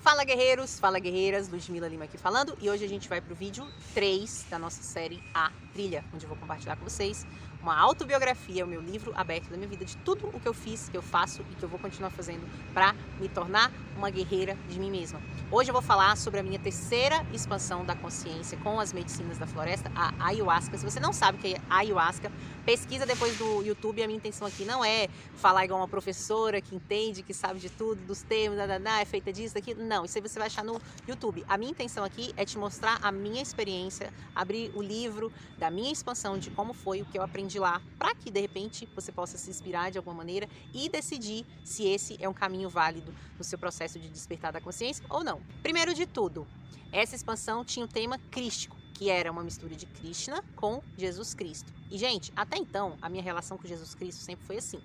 Fala guerreiros, fala guerreiras, Ludmila Lima aqui falando, e hoje a gente vai pro vídeo 3 da nossa série A Trilha, onde eu vou compartilhar com vocês uma autobiografia, o meu livro aberto da minha vida, de tudo o que eu fiz, que eu faço e que eu vou continuar fazendo para me tornar uma guerreira de mim mesma. Hoje eu vou falar sobre a minha terceira expansão da consciência com as medicinas da floresta, a ayahuasca. Se você não sabe o que é ayahuasca, pesquisa depois do YouTube. A minha intenção aqui não é falar igual uma professora que entende, que sabe de tudo, dos termos, é feita disso, daquilo. Não, isso aí você vai achar no YouTube. A minha intenção aqui é te mostrar a minha experiência, abrir o livro da minha expansão, de como foi, o que eu aprendi lá, para que de repente você possa se inspirar de alguma maneira e decidir se esse é um caminho válido no seu processo de despertar da consciência ou não. Primeiro de tudo, essa expansão tinha o tema crístico, que era uma mistura de Krishna com Jesus Cristo. E, gente, até então, a minha relação com Jesus Cristo sempre foi assim.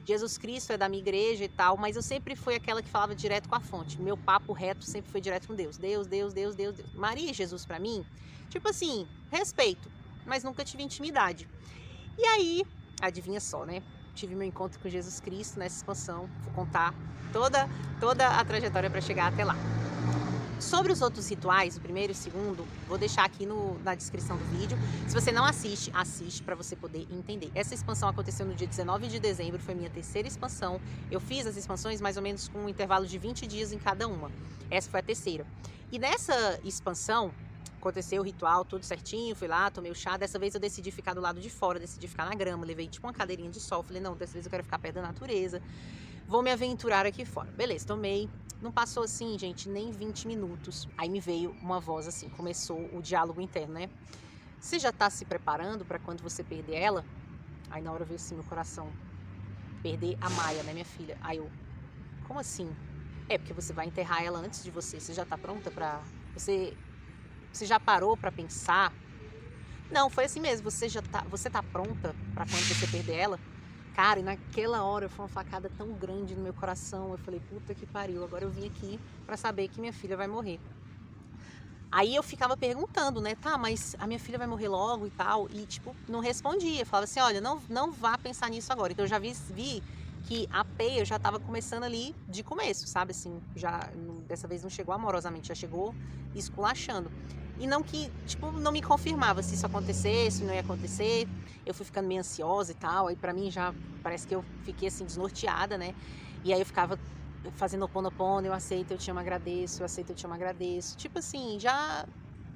Jesus Cristo é da minha igreja e tal, mas eu sempre fui aquela que falava direto com a fonte. Meu papo reto sempre foi direto com Deus. Deus, Deus, Deus, Deus, Deus. Maria e Jesus pra mim, tipo assim, respeito, mas nunca tive intimidade. E aí, adivinha só, né? Tive meu encontro com Jesus Cristo nessa expansão. Vou contar toda a trajetória para chegar até lá. Sobre os outros rituais, o primeiro e o segundo, vou deixar aqui na descrição do vídeo. Se você não assiste, assiste para você poder entender. Essa expansão aconteceu no dia 19 de dezembro, foi minha terceira expansão. Eu fiz as expansões mais ou menos com um intervalo de 20 dias em cada uma. Essa foi a terceira. E nessa expansão, aconteceu o ritual, tudo certinho, fui lá, tomei o chá. Dessa vez eu decidi ficar do lado de fora, decidi ficar na grama, levei tipo uma cadeirinha de sol. Falei, não, dessa vez eu quero ficar perto da natureza, vou me aventurar aqui fora. Beleza, tomei. Não passou assim, gente, nem 20 minutos. Aí me veio uma voz assim, começou o diálogo interno, né? Você já tá se preparando para quando você perder ela? Aí na hora veio assim meu coração, perder a Maia, né, minha filha? Aí eu, como assim? É, porque você vai enterrar ela antes de você já tá pronta pra... Você já parou pra pensar? Não, foi assim mesmo, você tá pronta pra quando você perder ela? Cara, e naquela hora foi uma facada tão grande no meu coração. Eu falei, puta que pariu, agora eu vim aqui pra saber que minha filha vai morrer. Aí eu ficava perguntando, né, tá, mas a minha filha vai morrer logo e tal, e tipo, não respondia. Eu falava assim, olha, não vá pensar nisso agora. Então eu já vi que a peia já tava começando ali de começo, sabe, assim, dessa vez não chegou amorosamente, já chegou esculachando. E não que, tipo, não me confirmava se isso acontecesse, se não ia acontecer. Eu fui ficando meio ansiosa e tal, aí pra mim já parece que eu fiquei assim desnorteada, né? E aí eu ficava fazendo Ho'oponopono, eu aceito, eu te amo, agradeço, eu aceito, eu te amo, agradeço. Tipo assim, já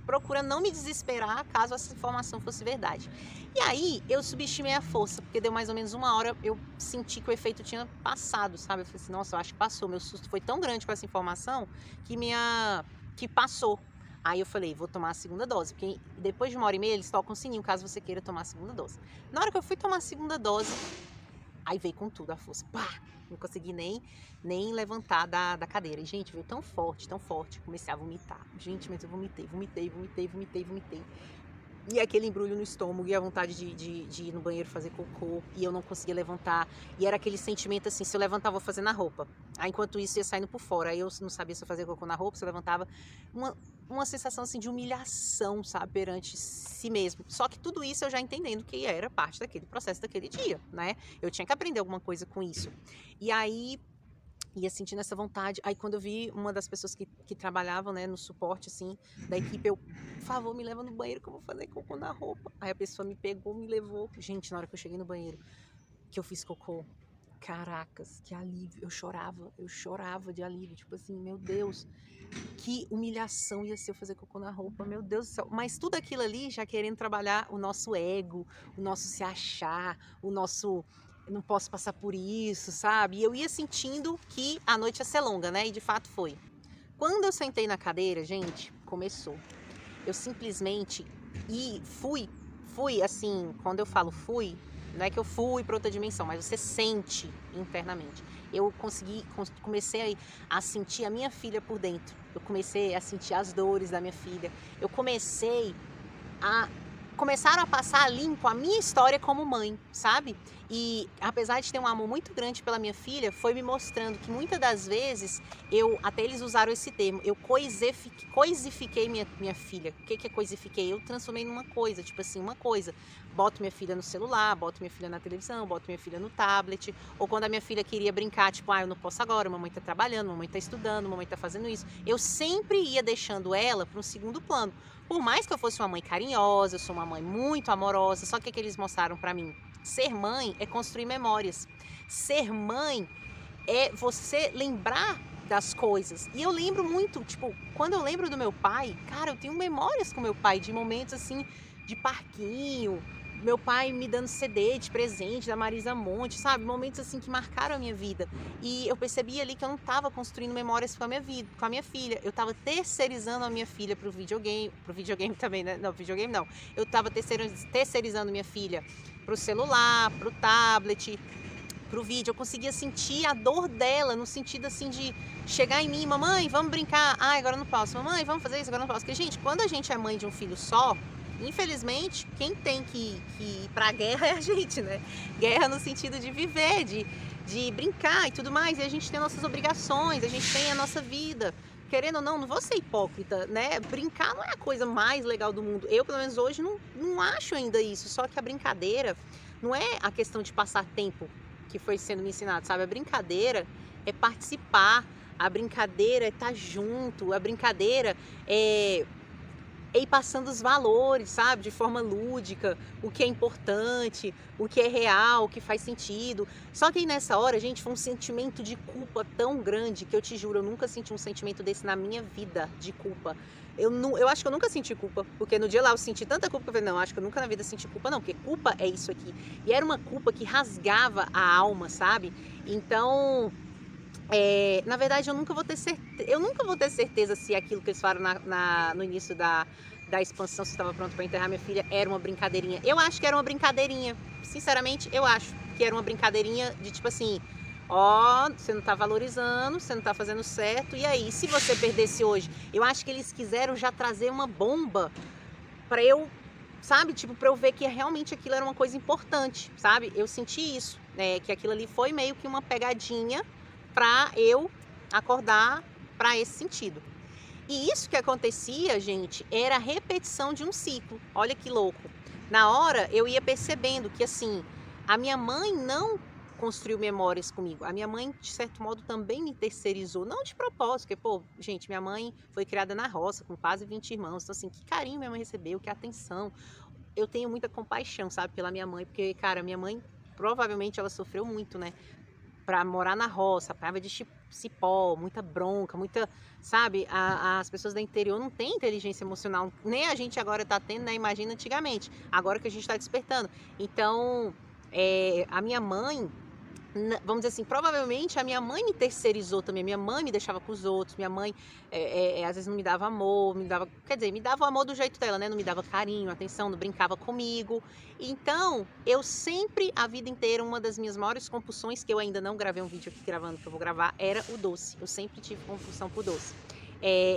procurando não me desesperar caso essa informação fosse verdade. E aí eu subestimei a força, porque deu mais ou menos uma hora, eu senti que o efeito tinha passado, sabe? Eu falei assim, nossa, eu acho que passou. Meu susto foi tão grande com essa informação que passou. Aí eu falei, vou tomar a segunda dose, porque depois de 1h30 eles tocam o sininho, caso você queira tomar a segunda dose. Na hora que eu fui tomar a segunda dose, aí veio com tudo a força, pá! Não consegui nem levantar da cadeira. E, gente, veio tão forte, comecei a vomitar. Gente, mas eu vomitei. E aquele embrulho no estômago, e a vontade de ir no banheiro fazer cocô, e eu não conseguia levantar. E era aquele sentimento assim, se eu levantar, eu vou fazer na roupa. Aí, enquanto isso, ia saindo por fora. Aí eu não sabia se eu fazia cocô na roupa, se eu levantava. Uma sensação assim de humilhação, sabe, perante si mesmo. Só que tudo isso eu já entendendo que era parte daquele processo daquele dia, né? Eu tinha que aprender alguma coisa com isso. E aí ia sentindo essa vontade. Aí quando eu vi uma das pessoas que trabalhavam, né, no suporte, assim, da equipe, eu, por favor, me leva no banheiro que eu vou fazer cocô na roupa. Aí a pessoa me pegou, me levou. Gente, na hora que eu cheguei no banheiro, que eu fiz cocô, caracas, que alívio. Eu chorava de alívio. Tipo assim, meu Deus, que humilhação ia ser eu fazer cocô na roupa, meu Deus do céu. Mas tudo aquilo ali já querendo trabalhar o nosso ego, o nosso se achar, o nosso... não posso passar por isso, sabe? E eu ia sentindo que a noite ia ser longa, né? E de fato foi. Quando eu sentei na cadeira, gente, começou. Eu simplesmente fui assim, quando eu falo fui, não é que eu fui para outra dimensão, mas você sente internamente. Eu comecei a sentir a minha filha por dentro. Eu comecei a sentir as dores da minha filha. Eu começaram a passar a limpo a minha história como mãe, sabe? E apesar de ter um amor muito grande pela minha filha, foi me mostrando que muitas das vezes até eles usaram esse termo, eu coisifiquei minha filha. O que é coisifiquei? Eu transformei numa coisa, tipo assim, uma coisa. Boto minha filha no celular, boto minha filha na televisão, boto minha filha no tablet. Ou quando a minha filha queria brincar, tipo, eu não posso agora, mamãe tá trabalhando, mamãe tá estudando, mamãe tá fazendo isso. Eu sempre ia deixando ela para um segundo plano. Por mais que eu fosse uma mãe carinhosa, eu sou uma mãe muito amorosa, só que o que eles mostraram para mim? Ser mãe é construir memórias. Ser mãe é você lembrar das coisas. E eu lembro muito, tipo, quando eu lembro do meu pai, cara, eu tenho memórias com meu pai de momentos assim, de parquinho, meu pai me dando CD de presente da Marisa Monte, sabe? Momentos assim que marcaram a minha vida. E eu percebi ali que eu não estava construindo memórias com a minha vida, com a minha filha. Eu estava terceirizando a minha filha pro videogame também, né? Não, videogame não. Eu estava terceirizando minha filha pro celular, pro tablet, pro vídeo. Eu conseguia sentir a dor dela, no sentido assim de chegar em mim, mamãe, vamos brincar. Agora eu não posso. Mamãe, vamos fazer isso, agora eu não posso. Porque, gente, quando a gente é mãe de um filho só, infelizmente, quem tem que ir pra guerra é a gente, né? Guerra no sentido de viver, de brincar e tudo mais. E a gente tem nossas obrigações, a gente tem a nossa vida. Querendo ou não, não vou ser hipócrita, né? Brincar não é a coisa mais legal do mundo. Eu, pelo menos hoje, não acho ainda isso. Só que a brincadeira não é a questão de passar tempo que foi sendo me ensinado, sabe? A brincadeira é participar, a brincadeira é estar junto, a brincadeira é ir passando os valores, sabe? De forma lúdica, o que é importante, o que é real, o que faz sentido. Só que aí nessa hora, gente, foi um sentimento de culpa tão grande que eu te juro, eu nunca senti um sentimento desse na minha vida, de culpa. Eu acho que eu nunca senti culpa, porque no dia lá eu senti tanta culpa que eu falei, não, acho que eu nunca na vida senti culpa não, porque culpa é isso aqui. E era uma culpa que rasgava a alma, sabe? Então, na verdade, eu nunca vou ter certeza se aquilo que eles falaram no início da expansão, se estava pronto para enterrar minha filha, era uma brincadeirinha. Eu acho que era uma brincadeirinha. Sinceramente, eu acho que era uma brincadeirinha de tipo assim, você não tá valorizando, você não tá fazendo certo, e aí, se você perdesse hoje? Eu acho que eles quiseram já trazer uma bomba para eu, sabe, tipo, para eu ver que realmente aquilo era uma coisa importante, sabe? Eu senti isso, né, que aquilo ali foi meio que uma pegadinha para eu acordar para esse sentido. E isso que acontecia, gente, era a repetição de um ciclo. Olha que louco. Na hora eu ia percebendo que assim, a minha mãe não construiu memórias comigo. A minha mãe, de certo modo, também me terceirizou. Não de propósito, porque, gente, minha mãe foi criada na roça, com quase 20 irmãos. Então, assim, que carinho minha mãe recebeu, que atenção. Eu tenho muita compaixão, sabe, pela minha mãe, porque, cara, minha mãe, provavelmente, ela sofreu muito, né? Para morar na roça, praiva de cipó, muita bronca, muita, sabe, as pessoas do interior não têm inteligência emocional, nem a gente agora está tendo, né, imagina antigamente, agora que a gente está despertando. Então, a minha mãe, vamos dizer assim, provavelmente a minha mãe me terceirizou também, minha mãe me deixava com os outros, minha mãe às vezes não me dava amor, me dava o amor do jeito dela, né, não me dava carinho, atenção, não brincava comigo. Então, eu sempre, a vida inteira, uma das minhas maiores compulsões, que eu ainda não gravei um vídeo aqui gravando, que eu vou gravar, era o doce. Eu sempre tive compulsão por doce.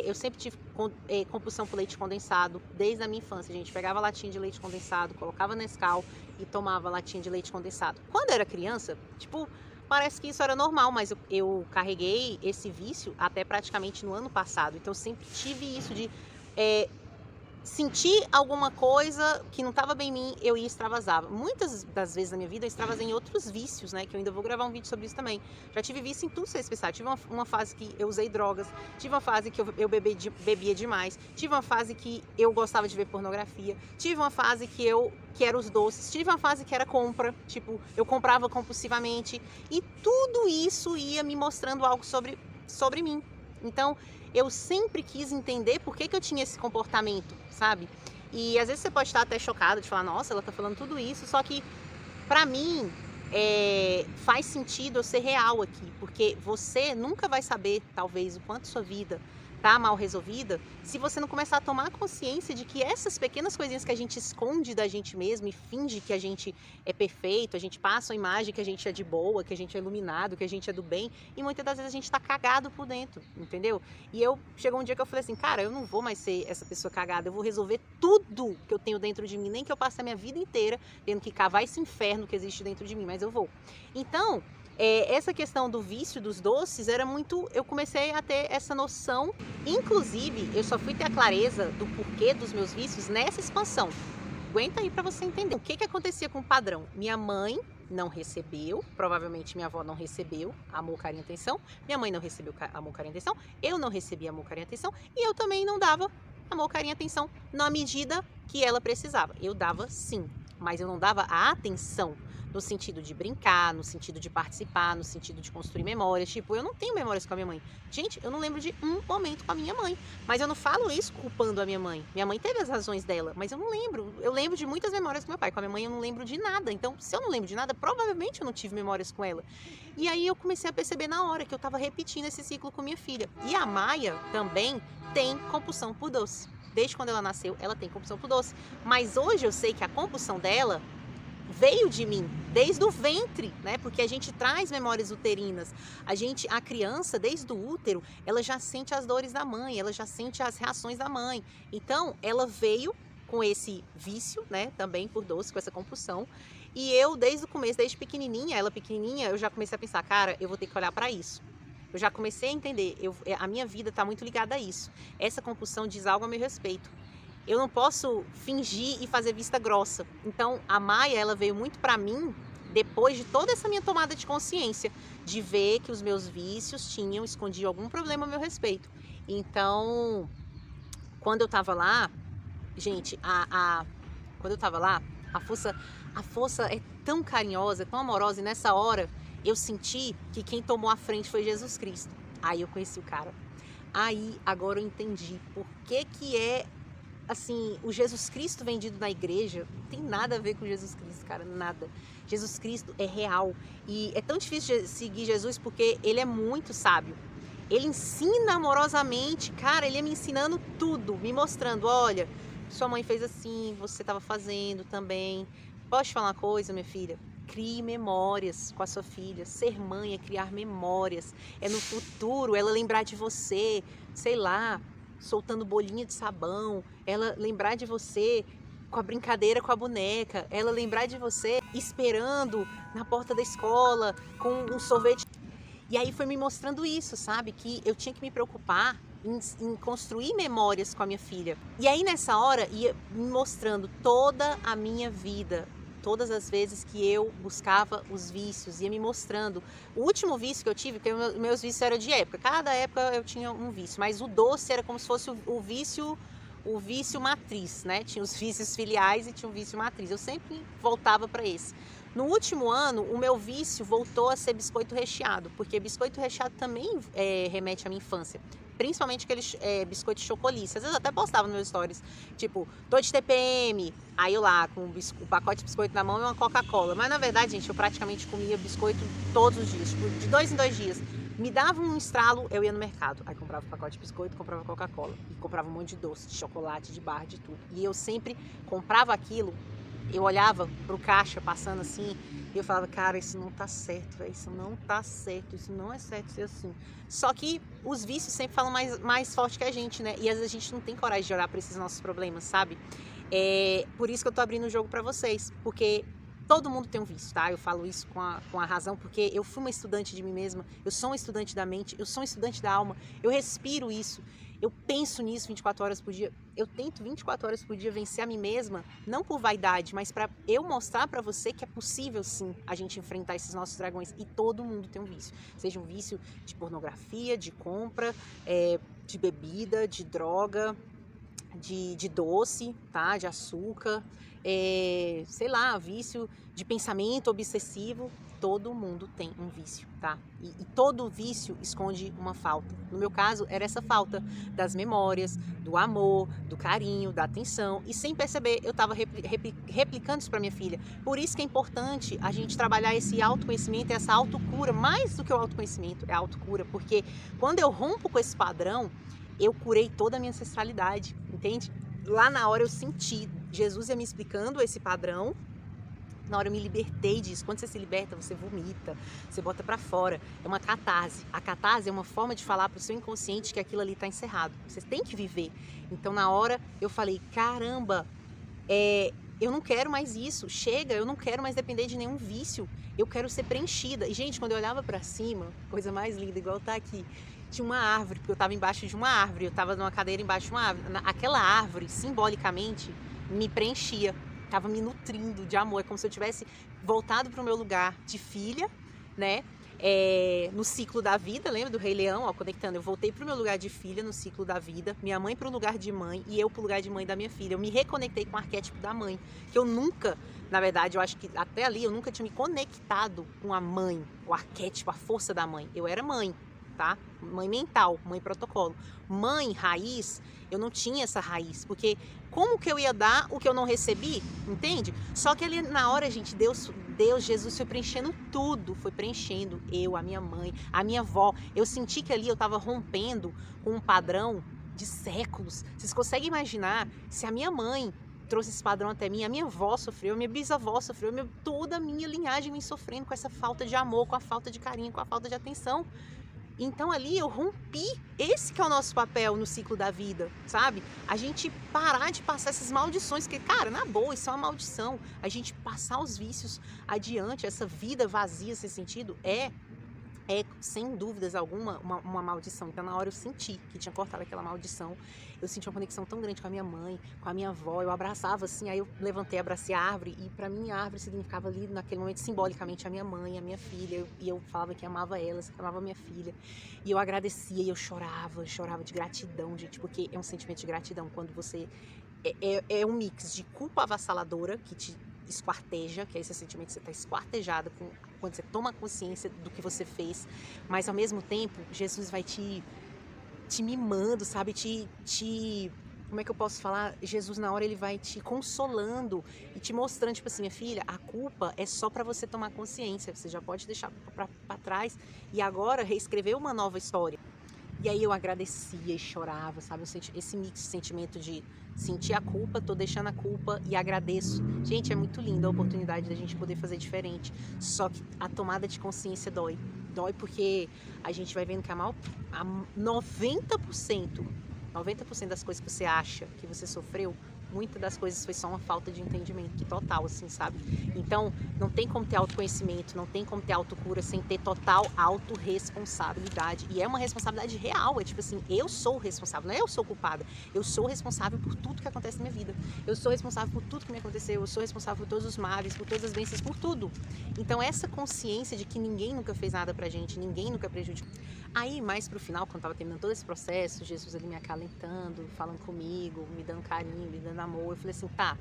Eu sempre tive compulsão por leite condensado, desde a minha infância, gente. Pegava latinha de leite condensado, colocava Nescau e tomava latinha de leite condensado. Quando eu era criança, tipo, parece que isso era normal, mas eu carreguei esse vício até praticamente no ano passado. Então, eu sempre tive isso de sentir alguma coisa que não estava bem em mim, eu ia e extravasava. Muitas das vezes na minha vida eu extravasei em outros vícios, né? Que eu ainda vou gravar um vídeo sobre isso também. Já tive vício em tudo ser especial. Tive uma fase que eu usei drogas, tive uma fase que eu bebia demais, tive uma fase que eu gostava de ver pornografia, tive uma fase que era os doces, tive uma fase que era compra, tipo, eu comprava compulsivamente, e tudo isso ia me mostrando algo sobre mim. Então, eu sempre quis entender por que eu tinha esse comportamento, sabe? E às vezes você pode estar até chocada de falar, nossa, ela tá falando tudo isso, só que pra mim faz sentido eu ser real aqui, porque você nunca vai saber, talvez, o quanto sua vida tá mal resolvida, se você não começar a tomar consciência de que essas pequenas coisinhas que a gente esconde da gente mesmo e finge que a gente é perfeito, a gente passa a imagem que a gente é de boa, que a gente é iluminado, que a gente é do bem, e muitas das vezes a gente tá cagado por dentro, entendeu? E chegou um dia que eu falei assim, cara, eu não vou mais ser essa pessoa cagada, eu vou resolver tudo que eu tenho dentro de mim, nem que eu passe a minha vida inteira tendo que cavar esse inferno que existe dentro de mim, mas eu vou. Então, essa questão do vício dos doces era muito... Eu comecei a ter essa noção. Inclusive, eu só fui ter a clareza do porquê dos meus vícios nessa expansão. Aguenta aí pra você entender. O que acontecia com o padrão? Minha mãe não recebeu, provavelmente minha avó não recebeu amor, carinho e atenção. Minha mãe não recebeu amor, carinho e atenção. Eu não recebi amor, carinho e atenção. E eu também não dava amor, carinho e atenção na medida que ela precisava. Eu dava sim, mas eu não dava a atenção no sentido de brincar, no sentido de participar, no sentido de construir memórias. Tipo, eu não tenho memórias com a minha mãe. Gente, eu não lembro de um momento com a minha mãe. Mas eu não falo isso culpando a minha mãe. Minha mãe teve as razões dela, mas eu não lembro. Eu lembro de muitas memórias com meu pai. Com a minha mãe eu não lembro de nada. Então, se eu não lembro de nada, provavelmente eu não tive memórias com ela. E aí eu comecei a perceber na hora que eu tava repetindo esse ciclo com minha filha. E a Maia também tem compulsão por doce. Desde quando ela nasceu, ela tem compulsão por doce. Mas hoje eu sei que a compulsão dela veio de mim, desde o ventre, né? Porque a gente traz memórias uterinas. A criança, desde o útero, ela já sente as dores da mãe, ela já sente as reações da mãe. Então, ela veio com esse vício, né? Também por doce, com essa compulsão. E eu, desde o começo, desde pequenininha, ela pequenininha, eu já comecei a pensar, cara, eu vou ter que olhar para isso. Eu já comecei a entender, a minha vida está muito ligada a isso. Essa compulsão diz algo a meu respeito. Eu não posso fingir e fazer vista grossa. Então, a Maia, ela veio muito para mim depois de toda essa minha tomada de consciência, de ver que os meus vícios escondiam algum problema a meu respeito. Então, quando eu tava lá, gente, quando eu tava lá, a força é tão carinhosa, tão amorosa, e nessa hora eu senti que quem tomou a frente foi Jesus Cristo. Aí eu conheci o cara. Aí, agora eu entendi por que é assim, o Jesus Cristo vendido na igreja não tem nada a ver com Jesus Cristo, cara, nada. Jesus Cristo é real e é tão difícil de seguir Jesus porque ele é muito sábio. Ele ensina amorosamente, cara, ele ia me ensinando tudo, me mostrando, olha, sua mãe fez assim, você estava fazendo também. Posso te falar uma coisa, minha filha? Crie memórias com a sua filha. Ser mãe é criar memórias. É no futuro ela lembrar de você, sei lá, soltando bolinha de sabão, ela lembrar de você com a brincadeira com a boneca, ela lembrar de você esperando na porta da escola com um sorvete. E aí foi me mostrando isso, sabe? Que eu tinha que me preocupar em construir memórias com a minha filha. E aí nessa hora ia me mostrando toda a minha vida, todas as vezes que eu buscava os vícios, ia me mostrando. O último vício que eu tive, porque meus vícios eram de época, cada época eu tinha um vício, mas o doce era como se fosse o vício matriz, né? Tinha os vícios filiais e tinha um vício matriz. Eu sempre voltava para esse. No último ano, o meu vício voltou a ser biscoito recheado, porque biscoito recheado também remete à minha infância. Principalmente aqueles biscoitos de chocolice. Às vezes eu até postava nos meus stories, tipo, tô de TPM, aí eu lá com o pacote de biscoito na mão e uma Coca-Cola. Mas na verdade, gente, eu praticamente comia biscoito todos os dias, tipo, de 2 em 2 dias. Me dava um estralo, eu ia no mercado. Aí comprava um pacote de biscoito, comprava Coca-Cola. E comprava um monte de doce, de chocolate, de barra, de tudo. E eu sempre comprava aquilo, eu olhava pro caixa passando assim, e eu falava, cara, isso não tá certo, isso não tá certo, isso não é certo ser assim. Só que os vícios sempre falam mais forte que a gente, né? E às vezes a gente não tem coragem de olhar para esses nossos problemas, sabe? Por isso que eu tô abrindo o jogo para vocês, porque todo mundo tem um vício, tá? Eu falo isso com a razão, porque eu fui uma estudante de mim mesma, eu sou um estudante da mente, eu sou um estudante da alma, eu respiro isso, eu penso nisso 24 horas por dia, eu tento 24 horas por dia vencer a mim mesma, não por vaidade, mas para eu mostrar para você que é possível sim a gente enfrentar esses nossos dragões, e todo mundo tem um vício, seja um vício de pornografia, de compra, de bebida, de droga, de doce, tá? De açúcar, sei lá, vício de pensamento obsessivo. Todo mundo tem um vício, tá? E todo vício esconde uma falta. No meu caso, era essa falta das memórias, do amor, do carinho, da atenção. E sem perceber, eu estava replicando isso para minha filha. Por isso que é importante a gente trabalhar esse autoconhecimento, essa autocura. Mais do que o autoconhecimento, é a autocura. Porque quando eu rompo com esse padrão, eu curei toda a minha ancestralidade, entende? Lá na hora eu senti, Jesus ia me explicando esse padrão, na hora eu me libertei disso. Quando você se liberta, você vomita, você bota pra fora. É uma catarse. A catarse é uma forma de falar pro seu inconsciente que aquilo ali tá encerrado. Você tem que viver. Então na hora eu falei, caramba, eu não quero mais isso. Chega, eu não quero mais depender de nenhum vício. Eu quero ser preenchida. E gente, quando eu olhava pra cima, coisa mais linda, igual tá aqui, tinha uma árvore, porque eu tava embaixo de uma árvore, eu tava numa cadeira embaixo de uma árvore. Aquela árvore, simbolicamente, me preenchia. Tava me nutrindo de amor, é como se eu tivesse voltado para o meu lugar de filha, né? No ciclo da vida, lembra do Rei Leão? Ó, conectando, eu voltei para o meu lugar de filha no ciclo da vida, minha mãe para o lugar de mãe e eu para o lugar de mãe da minha filha. Eu me reconectei com o arquétipo da mãe, que eu nunca, na verdade, eu acho que até ali eu nunca tinha me conectado com a mãe, o arquétipo, a força da mãe. Eu era mãe, tá? Mãe mental, mãe protocolo. Mãe raiz, eu não tinha essa raiz, porque como que eu ia dar o que eu não recebi, entende? Só que ali na hora, gente, Deus, Jesus foi preenchendo tudo, foi preenchendo eu, a minha mãe, a minha avó. Eu senti que ali eu estava rompendo com um padrão de séculos. Vocês conseguem imaginar se a minha mãe trouxe esse padrão até mim, a minha avó sofreu, a minha bisavó sofreu, toda a minha linhagem vem sofrendo com essa falta de amor, com a falta de carinho, com a falta de atenção. Então ali eu rompi, esse que é o nosso papel no ciclo da vida, sabe? A gente parar de passar essas maldições, que cara, na boa, isso é uma maldição. A gente passar os vícios adiante, essa vida vazia sem sentido, é sem dúvidas alguma uma maldição. Então na hora eu senti que tinha cortado aquela maldição, eu senti uma conexão tão grande com a minha mãe, com a minha avó, eu abraçava assim, aí eu levantei, abracei a árvore, e pra mim a árvore significava ali naquele momento simbolicamente a minha mãe, a minha filha, e eu falava que amava elas, que amava a minha filha, e eu agradecia, e eu chorava de gratidão, gente, porque é um sentimento de gratidão quando você é um mix de culpa avassaladora que te esquarteja, que é esse sentimento que você está esquartejado quando você toma consciência do que você fez, mas ao mesmo tempo Jesus vai te mimando, sabe, como é que eu posso falar? Jesus na hora ele vai te consolando e te mostrando, tipo assim, minha filha, a culpa é só para você tomar consciência, você já pode deixar para trás e agora reescrever uma nova história. E aí eu agradecia e chorava, sabe? Esse mix de sentimento de sentir a culpa, tô deixando a culpa e agradeço. Gente, é muito linda a oportunidade da gente poder fazer diferente. Só que a tomada de consciência dói. Dói porque a gente vai vendo que a 90% das coisas que você acha que você sofreu, muitas das coisas foi só uma falta de entendimento total, assim, sabe? Então, não tem como ter autoconhecimento, não tem como ter autocura sem ter total autorresponsabilidade. E é uma responsabilidade real, é tipo assim, eu sou o responsável, não é eu sou culpada, eu sou responsável por tudo que acontece na minha vida. Eu sou responsável por tudo que me aconteceu, eu sou responsável por todos os males, por todas as bênçãos, por tudo. Então, essa consciência de que ninguém nunca fez nada pra gente, ninguém nunca prejudicou. Aí, mais pro final, quando tava terminando todo esse processo, Jesus ali me acalentando, falando comigo, me dando carinho, me dando amor, eu falei assim, tá,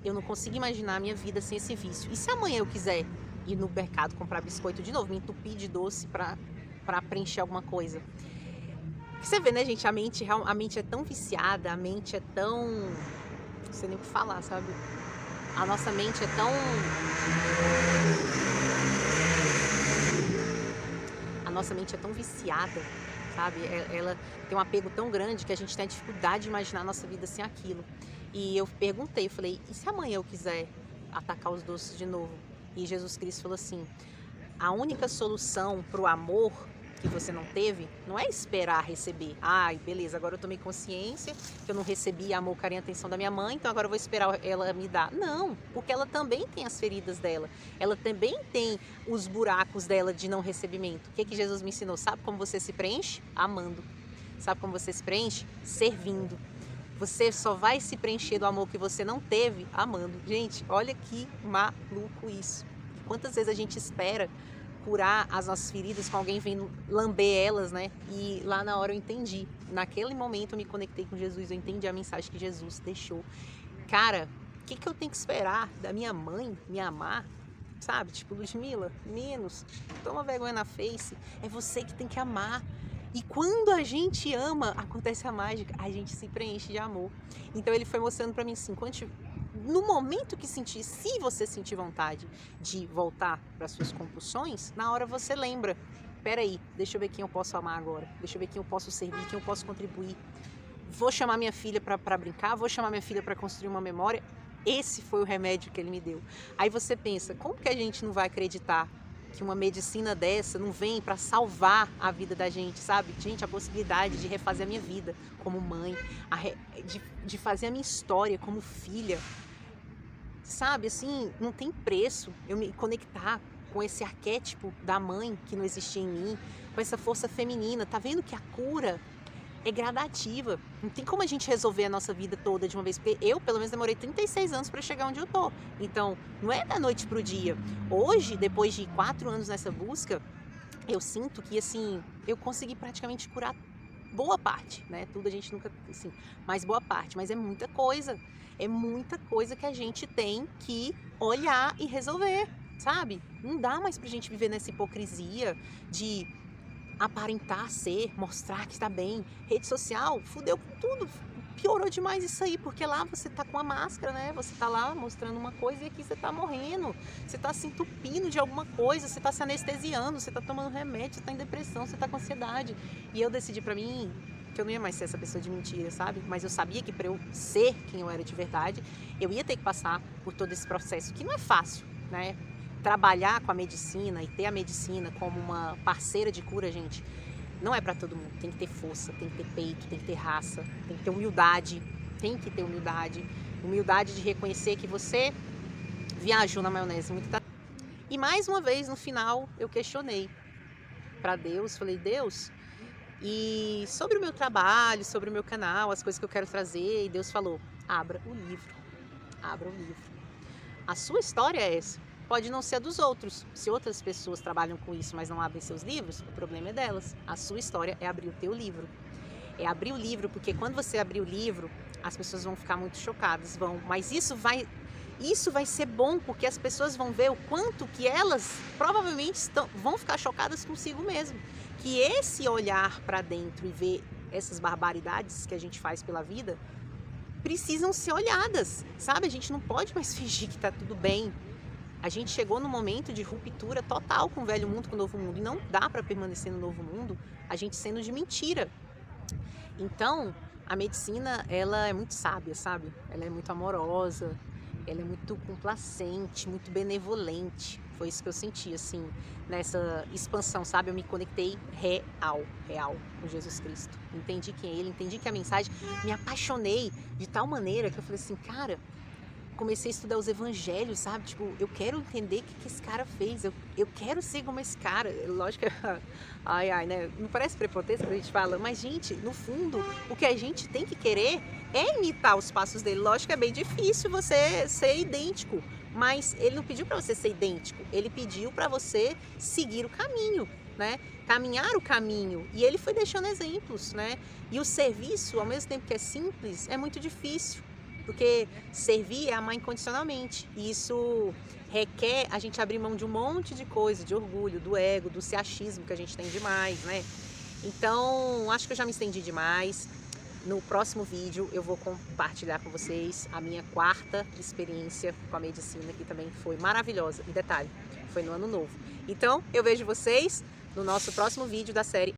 eu não consigo imaginar a minha vida sem esse vício. E se amanhã eu quiser ir no mercado comprar biscoito de novo, me entupir de doce pra preencher alguma coisa? Você vê, né, gente, a mente é tão viciada, a mente é tão... não sei nem o que falar, sabe? A nossa mente é tão... a nossa mente é tão viciada, sabe? Ela tem um apego tão grande que a gente tem a dificuldade de imaginar a nossa vida sem aquilo. E eu perguntei, eu falei, e se amanhã eu quiser atacar os doces de novo? E Jesus Cristo falou assim, a única solução para o amor que você não teve, não é esperar receber. Ai, beleza, agora eu tomei consciência que eu não recebi amor, carinho e atenção da minha mãe, então agora eu vou esperar ela me dar. Não, porque ela também tem as feridas dela. Ela também tem os buracos dela de não recebimento. O que Jesus me ensinou? Sabe como você se preenche? Amando. Sabe como você se preenche? Servindo. Você só vai se preencher do amor que você não teve amando. Gente, olha que maluco isso. Quantas vezes a gente espera curar as nossas feridas com alguém vindo lamber elas, né? E lá na hora eu entendi. Naquele momento eu me conectei com Jesus, eu entendi a mensagem que Jesus deixou. Cara, o que eu tenho que esperar da minha mãe me amar? Sabe? Tipo, Ludmila, menos. Toma vergonha na face. É você que tem que amar. E quando a gente ama, acontece a mágica. A gente se preenche de amor. Então ele foi mostrando pra mim assim, no momento que sentir, se você sentir vontade de voltar para suas compulsões, na hora você lembra peraí, deixa eu ver quem eu posso amar agora, deixa eu ver quem eu posso servir, quem eu posso contribuir. Vou chamar minha filha para brincar, vou chamar minha filha para construir uma memória. Esse foi o remédio que ele me deu. Aí você pensa, como que a gente não vai acreditar que uma medicina dessa não vem para salvar a vida da gente, sabe? Gente, a possibilidade de refazer a minha vida como mãe, de fazer a minha história como filha, sabe? Assim, não tem preço eu me conectar com esse arquétipo da mãe que não existia em mim, com essa força feminina. Tá vendo que a cura é gradativa. Não tem como a gente resolver a nossa vida toda de uma vez, porque eu, pelo menos, demorei 36 anos para chegar onde eu tô. Então, não é da noite pro dia. Hoje, depois de 4 anos nessa busca, eu sinto que, assim, eu consegui praticamente curar boa parte, né? Tudo a gente nunca, assim, mas boa parte. Mas é muita coisa. É muita coisa que a gente tem que olhar e resolver, sabe? Não dá mais pra gente viver nessa hipocrisia de aparentar ser, mostrar que está bem. Rede social, fudeu com tudo. Piorou demais isso aí, porque lá você tá com a máscara, né? Você tá lá mostrando uma coisa e aqui você tá morrendo. Você tá se entupindo de alguma coisa, você tá se anestesiando, você tá tomando remédio, você tá em depressão, você tá com ansiedade. E eu decidi pra mim que eu não ia mais ser essa pessoa de mentira, sabe? Mas eu sabia que pra eu ser quem eu era de verdade, eu ia ter que passar por todo esse processo, que não é fácil, né? Trabalhar com a medicina e ter a medicina como uma parceira de cura, gente, não é para todo mundo. Tem que ter força, tem que ter peito, tem que ter raça, tem que ter humildade, humildade de reconhecer que você viajou na maionese muito. E mais uma vez, no final, eu questionei para Deus, falei, Deus, e sobre o meu trabalho, sobre o meu canal, as coisas que eu quero trazer, e Deus falou, abra o livro, a sua história é essa. Pode não ser a dos outros. Se outras pessoas trabalham com isso, mas não abrem seus livros, o problema é delas. A sua história é abrir o teu livro. É abrir o livro, porque quando você abrir o livro, as pessoas vão ficar muito chocadas, mas isso vai ser bom, porque as pessoas vão ver o quanto que elas provavelmente vão ficar chocadas consigo mesmo. Que esse olhar para dentro e ver essas barbaridades que a gente faz pela vida, precisam ser olhadas, sabe? A gente não pode mais fingir que tá tudo bem. A gente chegou num momento de ruptura total com o velho mundo, com o novo mundo. E não dá para permanecer no novo mundo a gente sendo de mentira. Então, a medicina, ela é muito sábia, sabe? Ela é muito amorosa, ela é muito complacente, muito benevolente. Foi isso que eu senti, assim, nessa expansão, sabe? Eu me conectei real com Jesus Cristo. Entendi quem é Ele, entendi que a mensagem... Me apaixonei de tal maneira que eu falei assim, cara... Comecei a estudar os evangelhos, sabe? Tipo, eu quero entender o que esse cara fez. Eu quero ser como esse cara. Lógico que... Ai, né? Não parece prepotência quando a gente fala. Mas, gente, no fundo, o que a gente tem que querer é imitar os passos dele. Lógico que é bem difícil você ser idêntico. Mas ele não pediu para você ser idêntico. Ele pediu para você seguir o caminho, né? Caminhar o caminho. E ele foi deixando exemplos, né? E o serviço, ao mesmo tempo que é simples, é muito difícil. Porque servir é amar incondicionalmente. E isso requer a gente abrir mão de um monte de coisa, de orgulho, do ego, do se achismo que a gente tem demais, né? Então, acho que eu já me estendi demais. No próximo vídeo eu vou compartilhar com vocês a minha 4ª experiência com a medicina, que também foi maravilhosa. E detalhe, foi no ano novo. Então, eu vejo vocês no nosso próximo vídeo da série